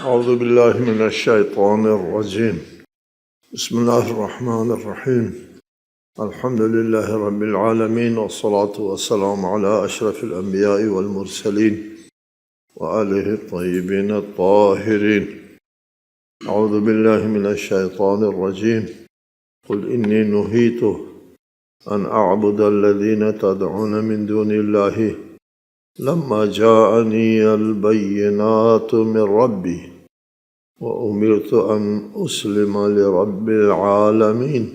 أعوذ بالله من الشيطان الرجيم. بسم الله الرحمن الرحيم. الحمد لله رب العالمين، والصلاة والسلام على أشرف الأنبياء والمرسلين وآله الطيبين الطاهرين. أعوذ بالله من الشيطان الرجيم. قل إني نهيت أن أعبد الذين تدعون من دون الله لما جاءني البينات من ربي وأمرت أن أسلم لرب العالمين.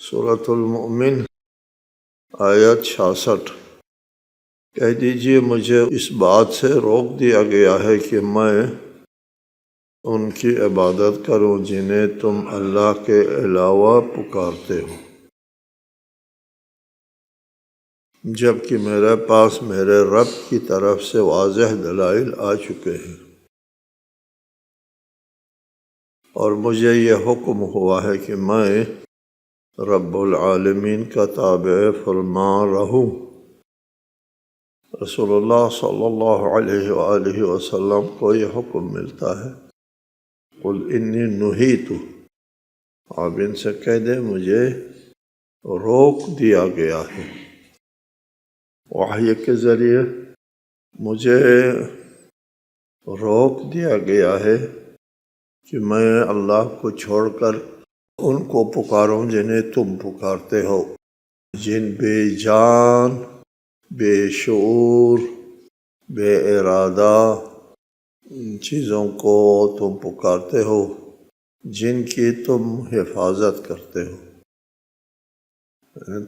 سورة المؤمن آیت 66۔ کہہ دیجئے مجھے اس بات سے روک دیا گیا ہے کہ میں ان کی عبادت کروں جنہیں تم اللہ کے علاوہ پکارتے ہو، جبکہ میرے پاس میرے رب کی طرف سے واضح دلائل آ چکے ہیں، اور مجھے یہ حکم ہوا ہے کہ میں رب العالمین کا تابع فرما رہوں۔ رسول اللہ صلی اللہ علیہ وآلہ وسلم کو یہ حکم ملتا ہے، قل انی نہیت، آپ ان سے کہہ دیں مجھے روک دیا گیا ہے، وحی کے ذریعے مجھے روک دیا گیا ہے کہ میں اللہ کو چھوڑ کر ان کو پکاروں جنہیں تم پکارتے ہو، جن بے جان، بے شعور، بے ارادہ چیزوں کو تم پکارتے ہو، جن کی تم حفاظت کرتے ہو۔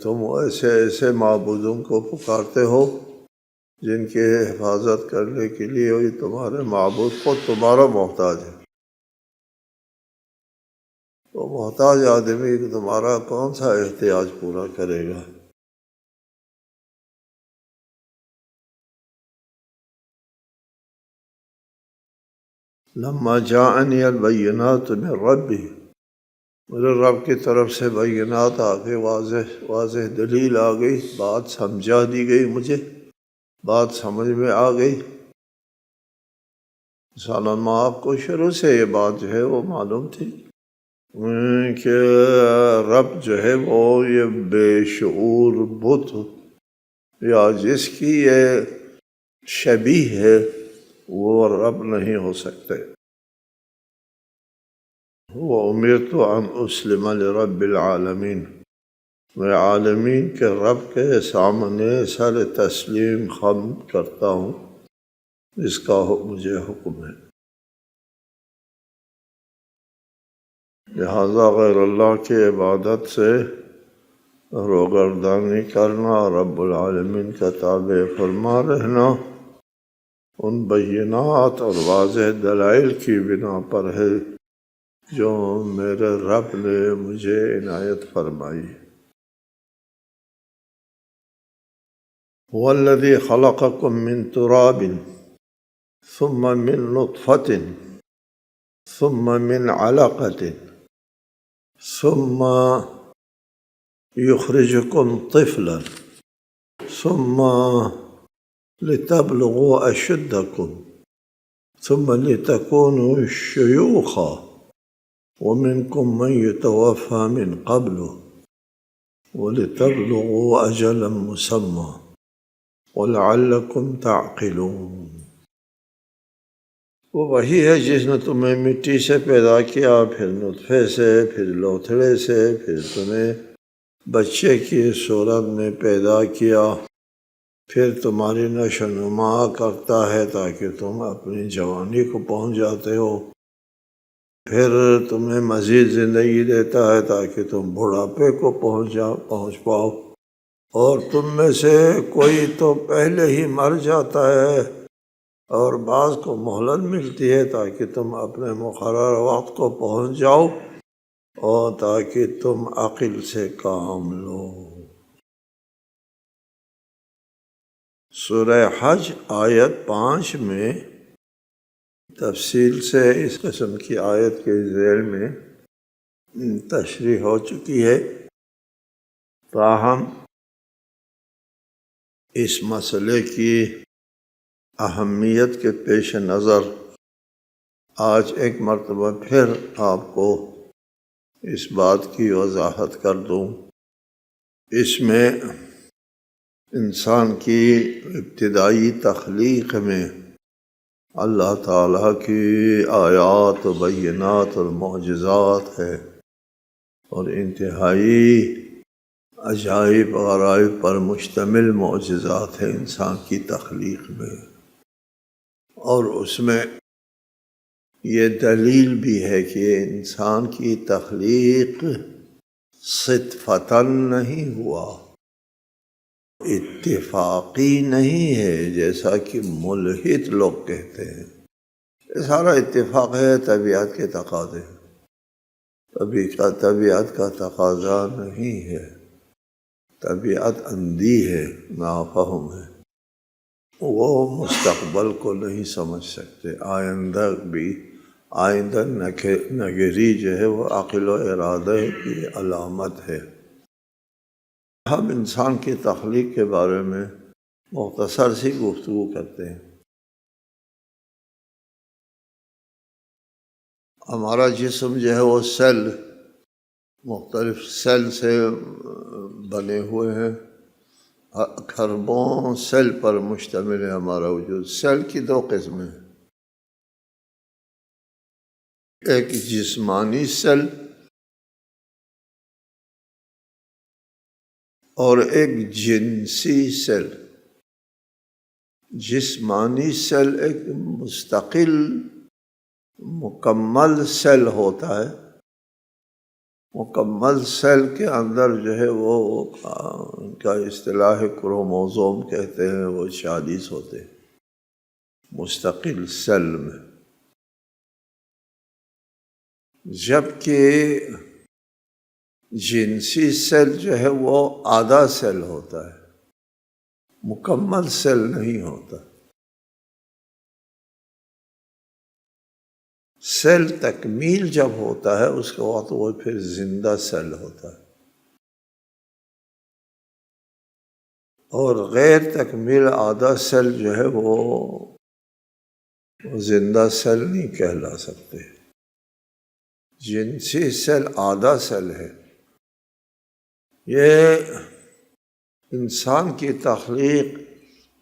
تم ایسے معبودوں کو پکارتے ہو جن کی حفاظت کرنے کے لیے وہی تمہارے معبود خود تمہارا محتاج ہے۔ تو محتاج آدمی تمہارا کون سا احتیاج پورا کرے گا؟ لما جاءنی البینات من ربی، میرے رب کی طرف سے بینات آ گئی، واضح دلیل آ گئی، بات سمجھا دی گئی، مجھے بات سمجھ میں آ گئی۔ مثلاً آپ کو شروع سے یہ بات جو ہے وہ معلوم تھی کہ رب جو ہے وہ یہ بے شعور بت یا جس کی یہ شبیہ ہے وہ رب نہیں ہو سکتے۔ وَأُمِرْتُ أَنْ أُسْلِمَ لِرَبِّ الْعَالَمِينَ، میں عالمین کے رب کے سامنے سر تسلیم خم کرتا ہوں، اس کا مجھے حکم ہے۔ لہذا غیر اللہ کی عبادت سے روگردانی کرنا، رب العالمین کا تابع فرما رہنا، ان بینات اور واضح دلائل کی بنا پر ہے جو میرے رب نے مجھے عنایت فرمائی۔ هو الذی خلقکم من تراب ثم من نطفة ثم من علقة ثم يخرجكم طفلا ثم لتبلغوا أشدكم ثم لتكونوا شيوخا ومنكم من يتوفى من قبل ولتبلغوا أجلا مسمى ولعلكم تعقلون۔ وہ وہی ہے جس نے تمہیں مٹی سے پیدا کیا، پھر نطفے سے، پھر لوتھڑے سے، پھر تمہیں بچے کی صورت میں پیدا کیا، پھر تمہاری نشو و نما کرتا ہے تاکہ تم اپنی جوانی کو پہنچ جاتے ہو، پھر تمہیں مزید زندگی دیتا ہے تاکہ تم بڑھاپے کو پہنچ پاؤ، اور تم میں سے کوئی تو پہلے ہی مر جاتا ہے اور بعض کو مہلت ملتی ہے تاکہ تم اپنے مقرر وقت کو پہنچ جاؤ اور تاکہ تم عقل سے کام لو۔ سورہ حج آیت 5 میں تفصیل سے اس قسم کی آیت کے ذیل میں تشریح ہو چکی ہے، تاہم اس مسئلے کی اہمیت کے پیش نظر آج ایک مرتبہ پھر آپ کو اس بات کی وضاحت کر دوں۔ اس میں انسان کی ابتدائی تخلیق میں اللہ تعالیٰ کی آیات و بینات اور معجزات ہے، اور انتہائی عجائب غرائب پر مشتمل معجزات ہیں انسان کی تخلیق میں۔ اور اس میں یہ دلیل بھی ہے کہ انسان کی تخلیق صدفتاً نہیں ہوا، اتفاقی نہیں ہے جیسا کہ ملحد لوگ کہتے ہیں۔ یہ سارا اتفاق ہے طبیعت کے تقاضے، طبیعت کا تقاضا نہیں ہے، طبیعت اندھی ہے، نافہم ہے، وہ مستقبل کو نہیں سمجھ سکتے۔ آئندہ نگری جو ہے وہ عقل و ارادہ کی علامت ہے۔ ہم انسان کی تخلیق کے بارے میں مختصر سی گفتگو کرتے ہیں۔ ہمارا جسم جو ہے وہ مختلف سیل سے بنے ہوئے ہیں، کھربوں سیل پر مشتمل ہے ہمارا وجود۔ سیل کی دو قسمیں ہیں، ایک جسمانی سیل اور ایک جنسی سیل۔ جسمانی سیل ایک مستقل مکمل سیل ہوتا ہے، مکمل سیل کے اندر جو ہے وہ ان کا اصطلاح کروموزوم کہتے ہیں، وہ 46 ہوتے ہیں مستقل سیل میں، جبکہ جنسی سیل جو ہے وہ آدھا سیل ہوتا ہے، مکمل سیل نہیں ہوتا۔ سیل تکمیل جب ہوتا ہے اس کے وقت وہ پھر زندہ سیل ہوتا ہے، اور غیر تکمیل آدھا سیل جو ہے وہ زندہ سیل نہیں کہلا سکتے۔ جنسی سیل آدھا سیل ہے۔ یہ انسان کی تخلیق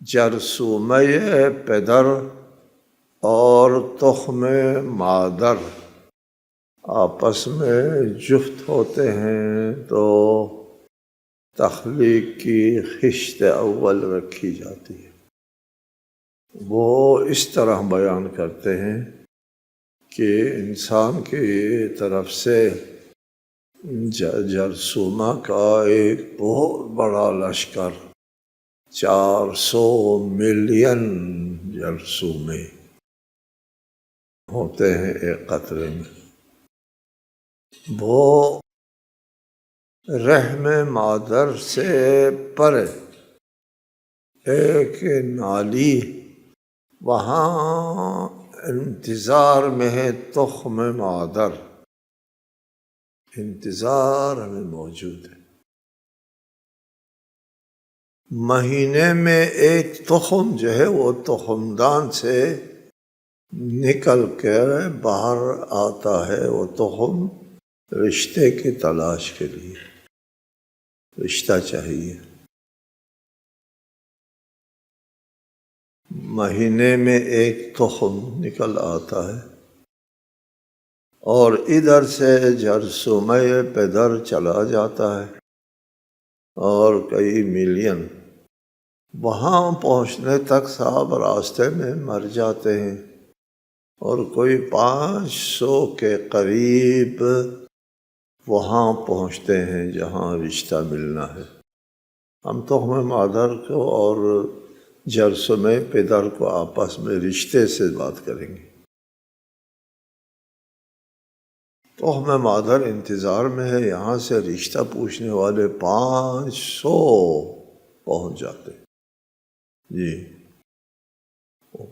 جرثومہ پدر اور تخم مادر آپس میں جفت ہوتے ہیں تو تخلیق کی خشت اول رکھی جاتی ہے۔ وہ اس طرح بیان کرتے ہیں کہ انسان کی طرف سے جرثومہ کا ایک بہت بڑا لشکر، 400 ملین جرثومے ہوتے ہیں ایک قطرے میں۔ وہ رحم مادر سے پرے ایک نالی، وہاں انتظار میں ہے تخم مادر، انتظار میں موجود ہے۔ مہینے میں ایک تخم جو ہے وہ تخمدان سے نکل کر باہر آتا ہے، وہ تخم رشتے کی تلاش کے لیے، رشتہ چاہیے۔ مہینے میں ایک تخم نکل آتا ہے اور ادھر سے جرثومہ پدر چلا جاتا ہے، اور کئی ملین وہاں پہنچنے تک صاحب راستے میں مر جاتے ہیں، اور کوئی 500 کے قریب وہاں پہنچتے ہیں جہاں رشتہ ملنا ہے۔ ہم تخم مادر کو اور جرثومہ پدر کو آپس میں رشتے سے بات کریں گے۔ تخم مادر انتظار میں ہے، یہاں سے رشتہ پوچھنے والے 500 پہنچ جاتے ہیں۔ جی،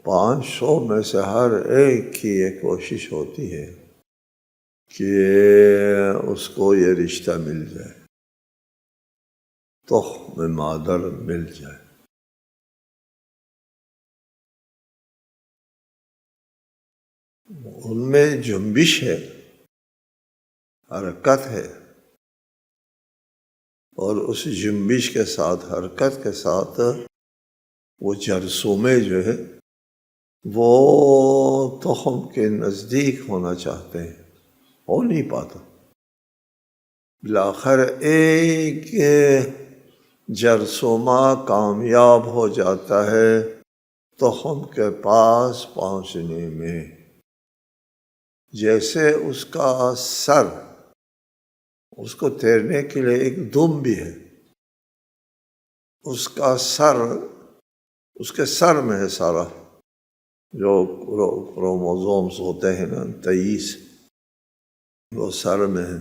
500 میں سے ہر ایک کی یہ کوشش ہوتی ہے کہ اس کو یہ رشتہ مل جائے، تخم مادر مل جائے۔ ان میں جنبش ہے، حرکت ہے، اور اس جنبش کے ساتھ، حرکت کے ساتھ وہ جرثومے جو ہے وہ تخم کے نزدیک ہونا چاہتے ہیں، ہو نہیں پاتا۔ بالآخر ایک جرثومہ کامیاب ہو جاتا ہے تخم کے پاس پہنچنے میں، جیسے اس کا سر، اس کو تیرنے کے لیے ایک دم بھی ہے، اس کا سر، اس کے سر میں ہے سارا جو کروموزومز ہوتے ہیں نا 23، وہ سر میں ہے۔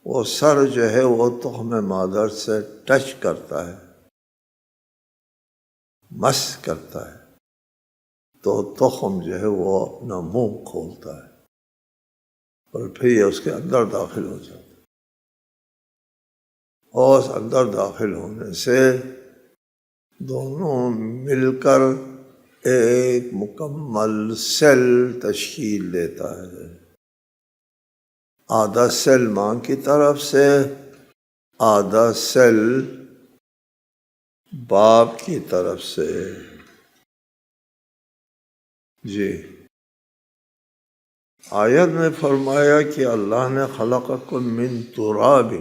وہ سر جو ہے وہ تخم مادر سے ٹچ کرتا ہے، مس کرتا ہے، تو تخم جو ہے وہ اپنا منہ کھولتا ہے اور پھر یہ اس کے اندر داخل ہو جاتا ہے، اور اس اندر داخل ہونے سے دونوں مل کر ایک مکمل سیل تشکیل دیتا ہے، آدھا سیل ماں کی طرف سے، آدھا سیل باپ کی طرف سے۔ جی، آیت میں فرمایا کہ اللہ نے خلقکم من تراب،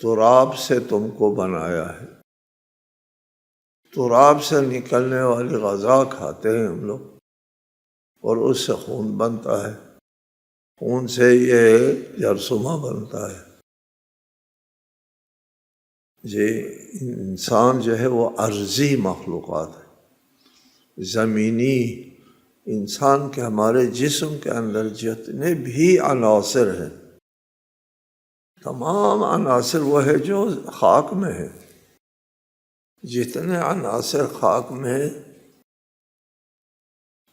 تراب سے تم کو بنایا ہے۔ تراب سے نکلنے والی غذا کھاتے ہیں ہم لوگ، اور اس سے خون بنتا ہے، خون سے یہ جرثومہ بنتا ہے۔ جی، انسان جو ہے وہ عرضی مخلوقات ہے، زمینی انسان کے، ہمارے جسم کے اندر جتنے بھی عناصر ہیں، تمام عناصر وہ ہے جو خاک میں ہے۔ جتنے عناصر خاک میں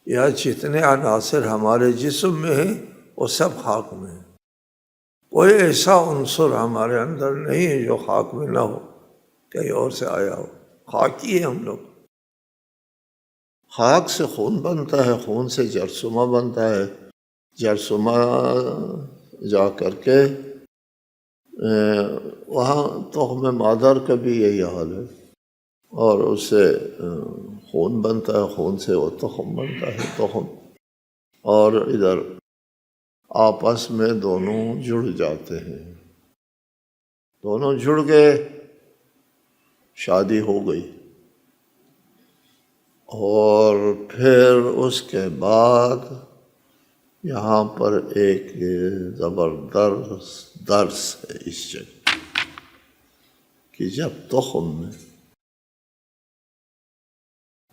یا جتنے عناصر ہمارے جسم میں ہیں وہ سب خاک میں ہیں۔ کوئی ایسا عنصر ہمارے اندر نہیں ہے جو خاک میں نہ ہو، کہیں اور سے آیا ہو، خاکی ہے ہم لوگ۔ خاک سے خون بنتا ہے، خون سے جرثومہ بنتا ہے، جرثومہ جا کر کے وہاں تخم مادر کا بھی یہی حال ہے، اور اس سے خون بنتا ہے، خون سے وہ تخم بنتا ہے، تخم، اور ادھر آپس میں دونوں جڑ جاتے ہیں، دونوں جڑ گئے، شادی ہو گئی، اور پھر اس کے بعد یہاں پر ایک زبردست درس ہے اس جگہ، کہ جب تخم میں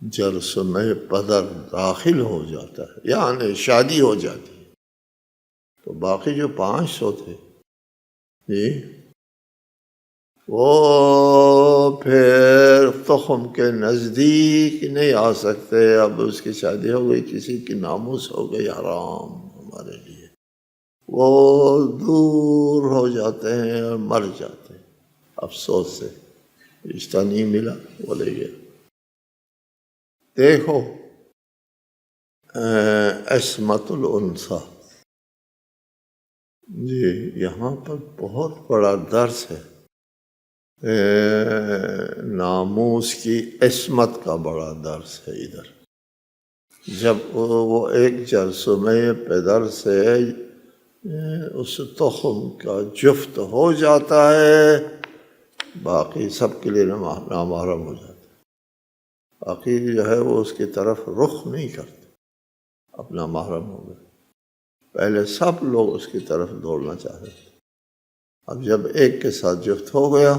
جرثومہ پدر داخل ہو جاتا ہے، یعنی شادی ہو جاتی ہے، تو باقی جو 500 تھے جی، وہ پھر تخم کے نزدیک نہیں آ سکتے۔ اب اس کی شادی ہو گئی، کسی کی ناموس ہو گئی حرام ہمارے لیے، وہ دور ہو جاتے ہیں اور مر جاتے ہیں، افسوس سے رشتہ نہیں ملا، بولے گیا۔ دیکھو عصمت الانثیٰ، جی یہاں پر بہت بڑا درس ہے، ناموس کی عصمت کا بڑا درس ہے ادھر۔ جب وہ ایک جرثومہ پدر سے اس تخم کا جفت ہو جاتا ہے، باقی سب کے لیے نامحرم ہو جاتا ہے، باقی جو ہے وہ اس کی طرف رخ نہیں کرتے، اپنا محرم ہو گئے۔ پہلے سب لوگ اس کی طرف دوڑنا چاہتے تھے، اب جب ایک کے ساتھ جفت ہو گیا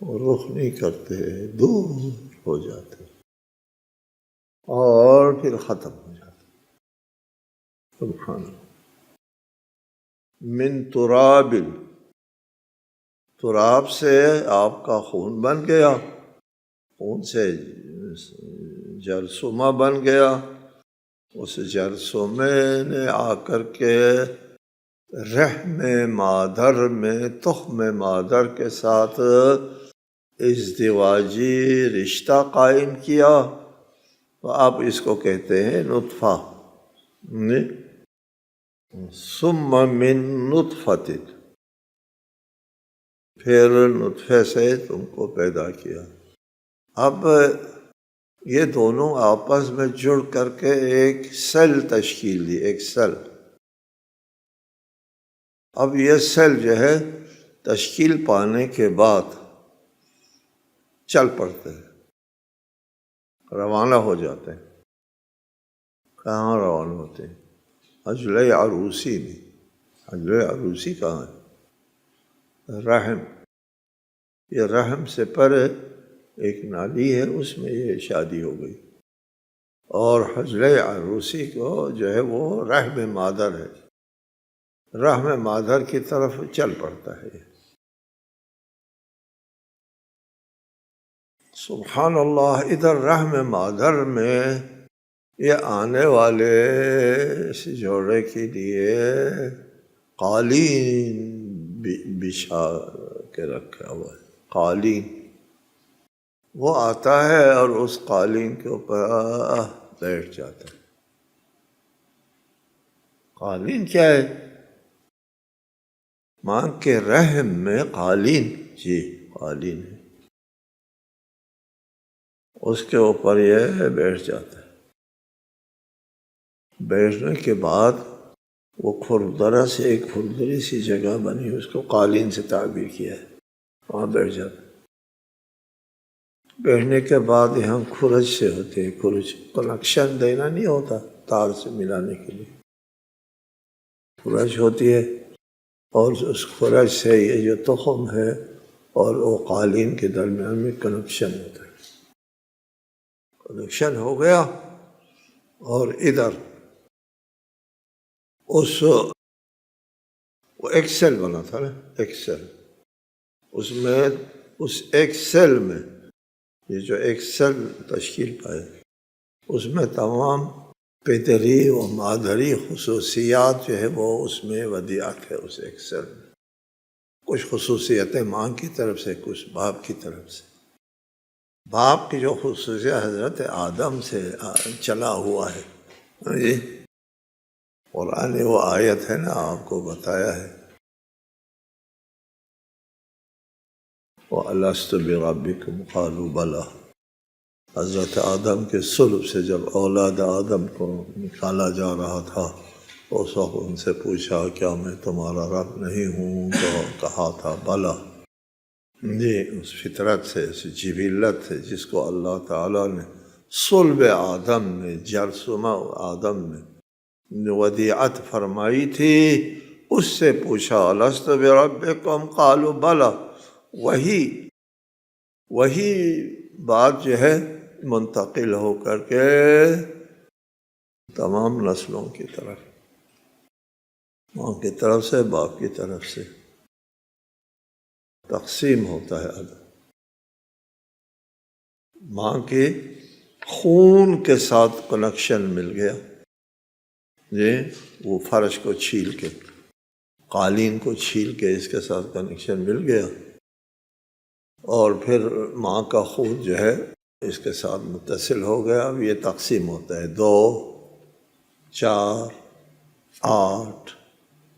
وہ رخ نہیں کرتے، دور ہو جاتے اور پھر ختم ہو جاتے۔ سبحان اللہ۔ من تراب، تراب سے آپ کا خون بن گیا، خون سے جرثومہ بن گیا، اس جرثومے نے آ کر کے رحم مادر میں، تخم مادر کے ساتھ ازدواجی رشتہ قائم کیا، تو آپ اس کو کہتے ہیں نطفہ. ثم من نطفۃ، پھر نطفے سے تم کو پیدا کیا. اب یہ دونوں آپس میں جڑ کر کے ایک سیل تشکیل دی، ایک سیل. اب یہ سیل جو ہے تشکیل پانے کے بعد چل پڑتے ہیں، روانہ ہو جاتے ہیں. کہاں روانہ ہوتے ہیں؟ عجلہ عروسی میں. عجلہ عروسی کہاں ہے؟ رحم. یہ رحم سے پر ایک نالی ہے، اس میں یہ شادی ہو گئی. اور حجلہ عروسی کو جو ہے وہ رحم مادر ہے، رحم مادر کی طرف چل پڑتا ہے. سبحان اللہ. ادھر رحم مادر میں یہ آنے والے اس جوڑے کے لیے قالین بچھا کے رکھا ہوا ہے. قالین وہ آتا ہے اور اس قالین کے اوپر بیٹھ جاتا ہے. قالین کیا ہے؟ ماں کے رحم میں قالین، جی قالین ہے، اس کے اوپر یہ بیٹھ جاتا ہے. بیٹھنے کے بعد وہ کھردرا سے ایک کھردری سی جگہ بنی، اس کو قالین سے تعبیر کیا ہے، وہاں بیٹھ جاتا ہے. بیٹھنے کے بعد یہاں کھرج سے ہوتے ہیں، کھرج کنیکشن دینا نہیں ہوتا تار سے ملانے کے لیے، کھرج ہوتی ہے، اور اس کھرج سے یہ جو تخم ہے اور وہ قالین کے درمیان میں کنیکشن ہوتا ہے. کنیکشن ہو گیا اور ادھر وہ ایک سیل بنا تھا نا، ایک سیل. اس میں اس ایک سیل میں یہ جو ایک سیل تشکیل پائے، اس میں تمام پدری و مادری خصوصیات جو ہے وہ اس میں ودیعت ہے. اس ایک سیل میں کچھ خصوصیتیں ماں کی طرف سے، کچھ باپ کی طرف سے. باپ کی جو خصوصیت حضرت آدم سے چلا ہوا ہے، جی قرآن وہ آیت ہے نا، آپ کو بتایا ہے وَأَلَسْتُ بِرَبِّكُمْ قَالُوا بَلَىٰ. حضرت آدم کے صلب سے جب اولاد آدم کو نکالا جا رہا تھا، اس وقت ان سے پوچھا کیا میں تمہارا رب نہیں ہوں؟ تو کہا تھا بلا. جی اس فطرت سے، اس جبلت سے جس کو اللہ تعالیٰ نے صلب آدم میں، جرثومہ آدم میں ودیعت فرمائی تھی، اس سے پوچھا الست بربکم قالوا بلا. وہی بات جو ہے منتقل ہو کر کے تمام نسلوں کی طرف، ماں کی طرف سے، باپ کی طرف سے تقسیم ہوتا ہے. ماں کے خون کے ساتھ کنیکشن مل گیا، یہ وہ فرش کو چھیل کے، قالین کو چھیل کے اس کے ساتھ کنیکشن مل گیا، اور پھر ماں کا خون جو ہے اس کے ساتھ متصل ہو گیا. اب یہ تقسیم ہوتا ہے 2، 4، 8،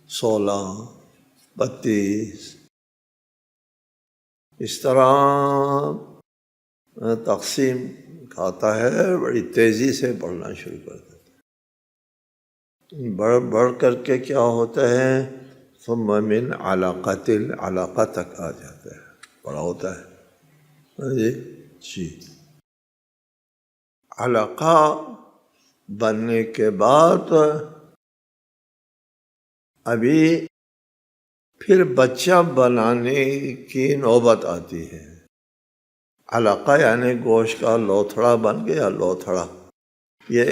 16، 32، اس طرح تقسیم آتا ہے. بڑی تیزی سے بڑھنا شروع کر دیتا ہے. بڑھ کر کے کیا ہوتا ہے؟ ثم من علاقۃ، علاقہ تک آ جاتا ہے، بڑا ہوتا ہے. جی علاقہ بننے کے بعد ابھی پھر بچہ بنانے کی نوبت آتی ہے. علاقہ یعنی گوشت کا لوتھڑا بن گیا. لوتھڑا یہ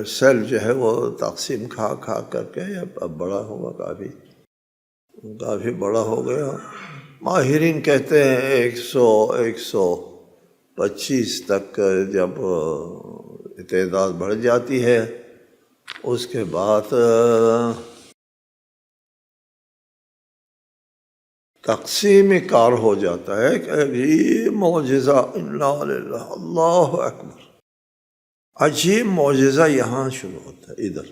سیل جو ہے وہ تقسیم کھا کر کے اب بڑا ہوگا، کافی بڑا ہو گیا. ماہرین کہتے ہیں 125 تک جب تعداد بڑھ جاتی ہے، اس کے بعد تقسیم کار ہو جاتا ہے کہ عجیب معجزہ، انا للہ، اللہ اکبر، عجیب معجزہ یہاں شروع ہوتا ہے ادھر۔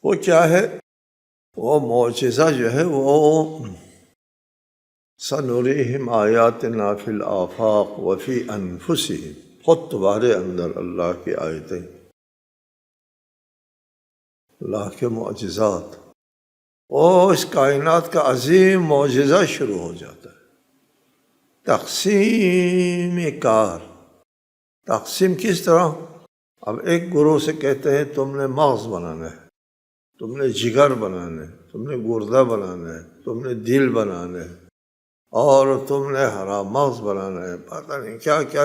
وہ کیا ہے؟ وہ معجزہ جو ہے وہ سنریہم آیاتنا فی الآفاق وفی انفسہم، خود تمہارے اندر اللہ کی آیتیں، اللہ کے معجزات، اور اس کائنات کا عظیم معجزہ شروع ہو جاتا ہے۔ تقسیم کار، تقسیم کس طرح؟ اب ایک گروہ سے کہتے ہیں تم نے مغز بنانا ہے، تم نے جگر بنانا ہے، تم نے گردہ بنانا ہے، تم نے دل بنانا ہے، اور تم نے ہرا مغز بنانا ہے، پتہ نہیں کیا کیا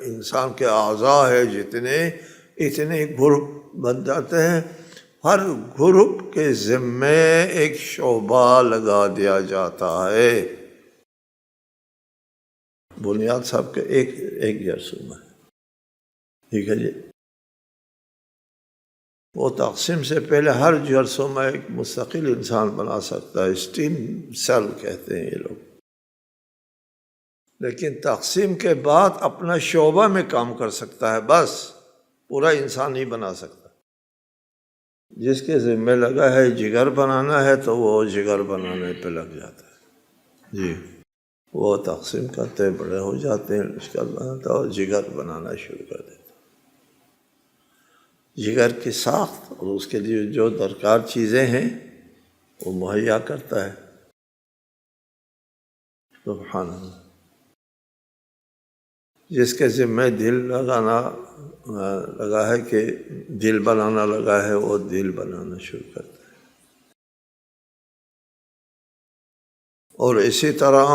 انسان کے اعضاء ہے جتنے، اتنے گروپ بن جاتے ہیں۔ ہر گروپ کے ذمے ایک شعبہ لگا دیا جاتا ہے۔ بنیاد صاحب کے ایک جرثومہ ہے، ٹھیک ہے جی۔ وہ تقسیم سے پہلے ہر جرثومہ ایک مستقل انسان بنا سکتا ہے، اسٹیم سیل کہتے ہیں یہ لوگ، لیکن تقسیم کے بعد اپنا شعبہ میں کام کر سکتا ہے، بس پورا انسان نہیں بنا سکتا۔ جس کے ذمہ لگا ہے جگر بنانا ہے تو وہ جگر بنانے پہ لگ جاتا ہے جی، وہ تقسیم کرتے ہیں، بڑے ہو جاتے ہیں، لشکر بناتا ہے اور جگر بنانا شروع کر دیتا ہے۔ جگر کی ساخت اور اس کے لیے جو درکار چیزیں ہیں وہ مہیا کرتا ہے۔ سبحان اللہ۔ جس کے ذمہ دل لگا ہے کہ دل بنانا لگا ہے، وہ دل بنانا شروع کرتا ہے۔ اور اسی طرح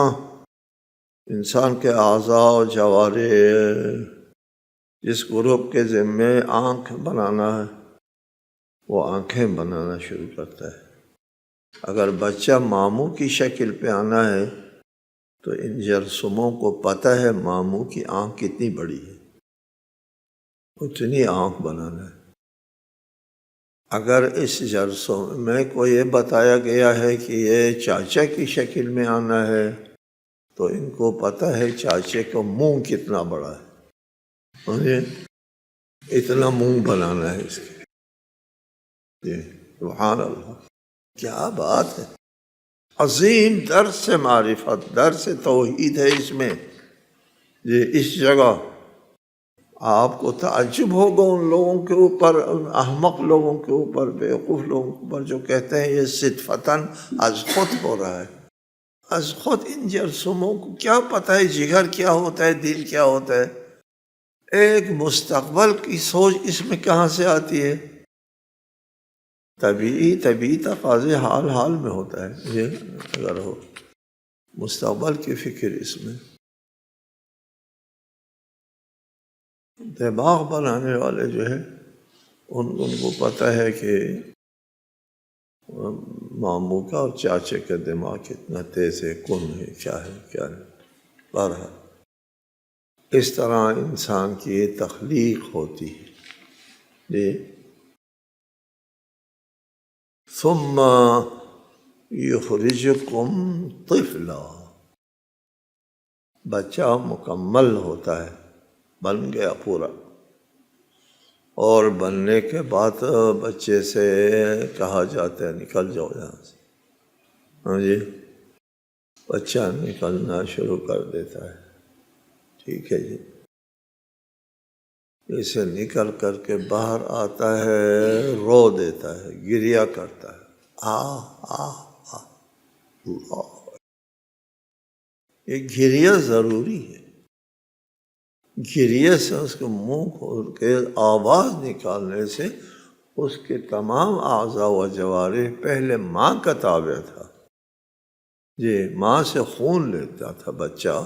انسان کے اعضاء و جوارح، جس گروپ کے ذمہ آنکھ بنانا ہے وہ آنکھیں بنانا شروع کرتا ہے۔ اگر بچہ ماموں کی شکل پہ آنا ہے تو ان جرثوموں کو پتہ ہے ماموں کی آنکھ کتنی بڑی ہے، اتنی آنکھ بنانا ہے۔ اگر اس جرثوم میں کو یہ بتایا گیا ہے کہ یہ چاچا کی شکل میں آنا ہے تو ان کو پتہ ہے چاچے کا منہ کتنا بڑا ہے، انہیں اتنا منہ بنانا ہے اس کے۔ جی سبحان اللہ، کیا بات ہے! عظیم درس معرفت، درس توحید ہے اس میں جی۔ اس جگہ آپ کو تعجب ہوگا ان لوگوں کے اوپر، ان احمق لوگوں کے اوپر، بیوقوف لوگوں کے اوپر جو کہتے ہیں یہ صدفتاً از خود ہو رہا ہے۔ از خود ان جرثوموں کو کیا پتہ ہے جگر کیا ہوتا ہے، دل کیا ہوتا ہے؟ ایک مستقبل کی سوچ اس میں کہاں سے آتی ہے؟ طبیعی تقاضے حال میں ہوتا ہے یہ، اگر ہو مستقبل کی فکر اس میں۔ دماغ بنانے والے جو ہے ان کو پتہ ہے کہ ماموں کا اور چاچے کا دماغ کتنا تیز ہے، کون ہے، کیا ہے۔ بہرحال اس طرح انسان کی تخلیق ہوتی ہے جی۔ ثم یخرجکم طفلا، بچہ مکمل ہوتا ہے، بن گیا پورا، اور بننے کے بعد بچے سے کہا جاتا ہے نکل جاؤ یہاں سے، ہاں جی، بچہ نکلنا شروع کر دیتا ہے، ٹھیک ہے جی۔ اسے نکل کر کے باہر آتا ہے، رو دیتا ہے، گریہ کرتا ہے، اللہ۔ یہ گریہ ضروری ہے، گریہ سے اس کے منہ کھول کے آواز نکالنے سے اس کے تمام اعضاء و جوارح، پہلے ماں کا تابع تھا جی، ماں سے خون لیتا تھا بچہ،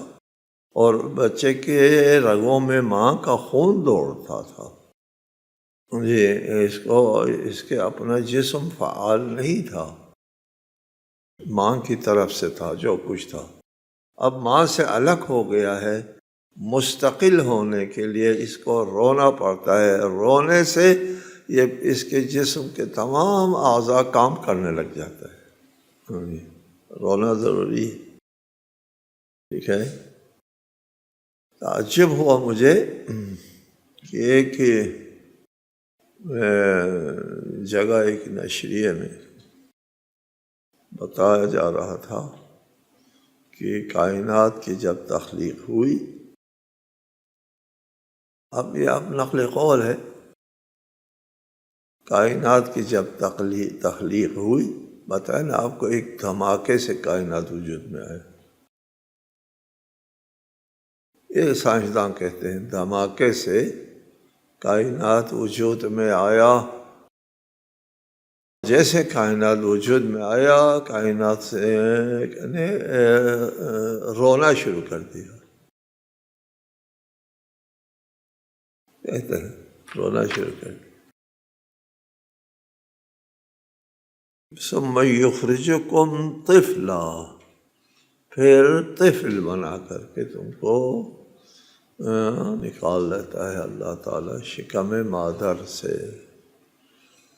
اور بچے کے رگوں میں ماں کا خون دوڑتا تھا جی۔ اس کے اپنا جسم فعال نہیں تھا، ماں کی طرف سے تھا جو کچھ تھا۔ اب ماں سے الگ ہو گیا ہے، مستقل ہونے کے لیے اس کو رونا پڑتا ہے، رونے سے یہ اس کے جسم کے تمام اعضاء کام کرنے لگ جاتا ہے رونا ضروری ہے، ٹھیک ہے۔ تعجب ہوا مجھے کہ ایک جگہ ایک نشریے میں بتایا جا رہا تھا کہ کائنات کی جب تخلیق ہوئی، اب یہ اب نقل قول ہے، کائنات کی جب تخلیق ہوئی، بتائیں نا آپ کو، ایک دھماکے سے کائنات وجود میں آئے۔ یہ سائنسداں کہتے ہیں دھماکے سے کائنات وجود میں آیا۔ جیسے کائنات وجود میں آیا، کائنات سے رونا شروع کر دیا، کہتے ہیں رونا شروع کر دیا۔ ثم یخرجکم طفلا، پھر طفل بنا کر کے تم کو نکال لیتا ہے اللہ تعالیٰ شکم مادر سے،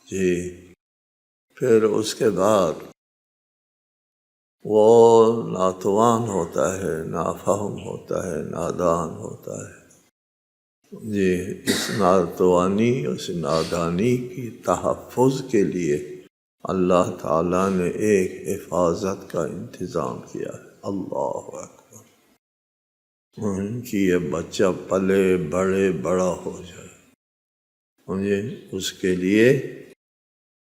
جی۔ پھر اس کے بعد وہ ناتوان ہوتا ہے، نافہم ہوتا ہے، نادان ہوتا ہے، جی۔ اس ناتوانی، اس نادانی کی تحفظ کے لیے اللہ تعالیٰ نے ایک حفاظت کا انتظام کیا ہے۔ اللہ اکبر، ان کی یہ بچہ پلے بڑے بڑا ہو جائے، مجھے اس کے لیے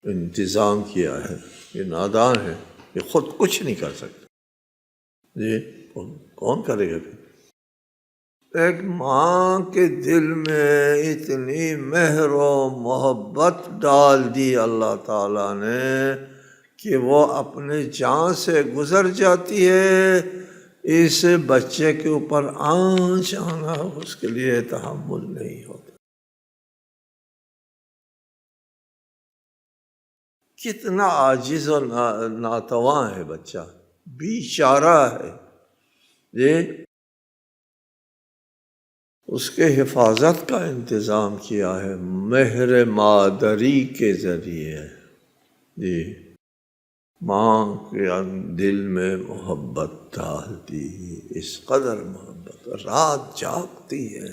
انتظام کیا ہے۔ یہ نادان ہے، یہ خود کچھ نہیں کر سکتا، جی۔ کون کرے گا پھر؟ ایک ماں کے دل میں اتنی مہر و محبت ڈال دی اللہ تعالیٰ نے کہ وہ اپنے جان سے گزر جاتی ہے، اس بچے کے اوپر آنچ آنا اس کے لیے تحمل نہیں ہوتا۔ کتنا عاجز و ناتواں ہے بچہ، بیچارہ ہے، جی۔ اس کے حفاظت کا انتظام کیا ہے مہر مادری کے ذریعے، جی۔ ماں کے دل میں محبت ڈال دی، اس قدر محبت، رات جاگتی ہے،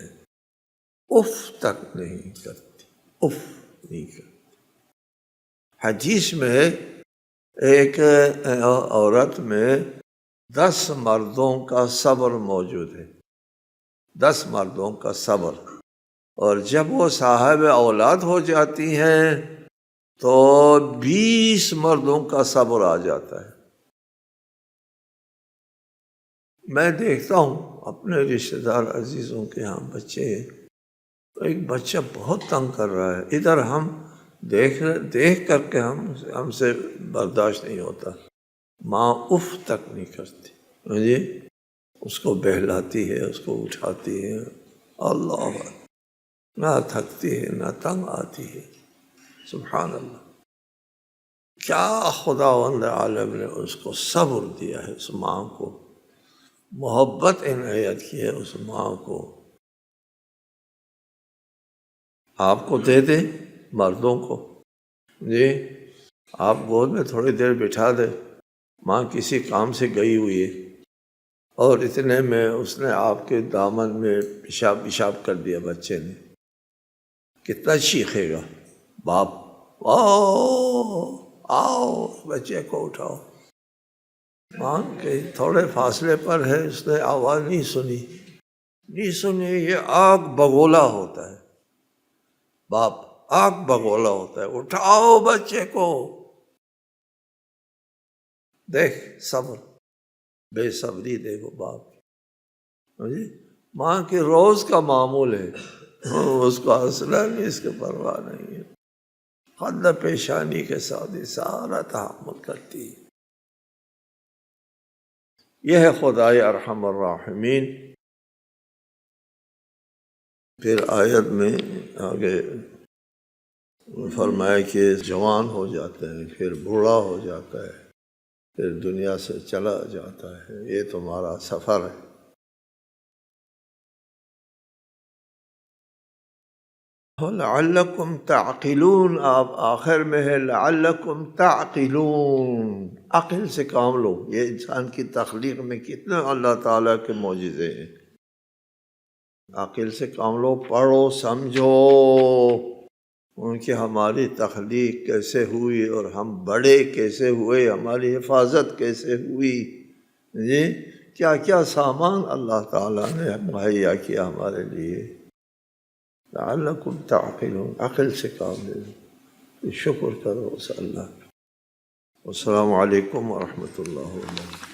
اف تک نہیں کرتی، اف نہیں کرتی۔ حدیث میں ایک عورت میں 10 مردوں کا صبر موجود ہے، 10 مردوں کا صبر، اور جب وہ صاحب اولاد ہو جاتی ہیں تو 20 مردوں کا صبر آ جاتا ہے۔ میں دیکھتا ہوں اپنے رشتہ دار عزیزوں کے ہاں بچے، ایک بچہ بہت تنگ کر رہا ہے، ادھر ہم دیکھ کر کے ہم سے برداشت نہیں ہوتا، ماں اف تک نہیں کرتی، جی۔ اس کو بہلاتی ہے، اس کو اٹھاتی ہے، اللہ، نہ تھکتی ہے نہ تنگ آتی ہے، سبحان اللہ۔ کیا خداوند عالم نے اس کو صبر دیا ہے، اس ماں کو محبت عنایت کی ہے، اس ماں کو۔ آپ کو دے دے مردوں کو، جی، آپ گود میں تھوڑی دیر بٹھا دے، ماں کسی کام سے گئی ہوئی ہے اور اتنے میں اس نے آپ کے دامن میں پیشاب کر دیا بچے نے، کتنا چیخے گا باپ، آؤ بچے کو اٹھاؤ۔ ماں کے تھوڑے فاصلے پر ہے، اس نے آواز نہیں سنی، یہ آگ بگولا ہوتا ہے، باپ آگ بگولا ہوتا ہے، اٹھاؤ بچے کو۔ دیکھ صبر، بے صبری دیکھو باپ، ماں کے روز کا معمول ہے، اس کو اصلاً اس کے پرواہ نہیں ہے، خد پیشانی کے ساتھ یہ سارا تحمل کرتی ہے۔ یہ ہے خدائے ارحم الراحمین۔ پھر آیت میں آگے فرمایا کہ جوان ہو جاتا ہے، پھر بوڑھا ہو جاتا ہے، پھر دنیا سے چلا جاتا ہے، یہ تمہارا سفر ہے۔ لعلکم تعقلون، آپ آخر میں ہے لعلکم تعقلون، عقل سے کام لو۔ یہ انسان کی تخلیق میں کتنے اللہ تعالیٰ کے معجزے ہیں۔ عقل سے کام لو، پڑھو سمجھو ان کی ہماری تخلیق کیسے ہوئی اور ہم بڑے کیسے ہوئے، ہماری حفاظت کیسے ہوئی، جی کیا کیا سامان اللہ تعالیٰ نے مہیا کیا ہمارے لیے۔ لعلکم تعقلون، عقل سے کام لو، شکر کرو اس اللہ کا۔ السلام علیکم ورحمۃ اللہ وبرکاتہ۔